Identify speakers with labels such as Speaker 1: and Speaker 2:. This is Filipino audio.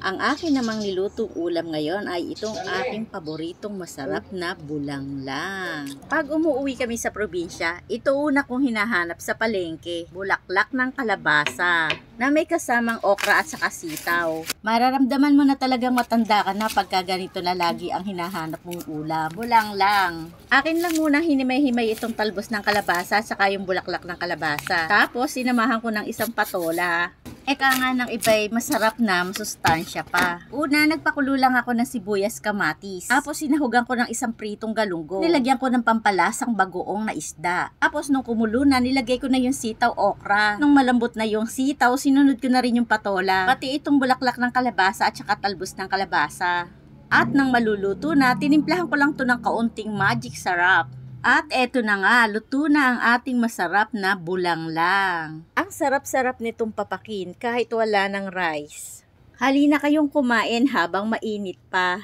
Speaker 1: Ang akin namang nilutong ulam ngayon ay itong aking paboritong masarap na bulanglang. Pag umuwi kami sa probinsya, ito una kong hinahanap sa palengke, bulaklak ng kalabasa na may kasamang okra at saka sitaw. Mararamdaman mo na talagang matanda ka na pagka ganito na lagi ang hinahanap mong ulam. Bulanglang. Akin lang munang hinimay-himay itong talbos ng kalabasa at saka yung bulaklak ng kalabasa. Tapos sinamahan ko ng isang patola. Eka nga ng iba'y masarap na, masustansya pa. Una, nagpakulo lang ako ng sibuyas kamatis. Tapos sinahugan ko ng isang pritong galunggong. Nilagyan ko ng pampalasang bagoong na isda. Tapos nung kumulo na, nilagay ko na yung sitaw okra. Nung malambot na yung sitaw, sinunod ko na rin yung patola. Pati itong bulaklak ng kalabasa at saka talbos ng kalabasa. At nang maluluto na, tinimplahan ko lang to ng kaunting magic sarap. At eto na nga, luto na ang ating masarap na bulanglang. Ang sarap-sarap nitong papakin kahit wala ng rice. Halina kayong kumain habang mainit pa.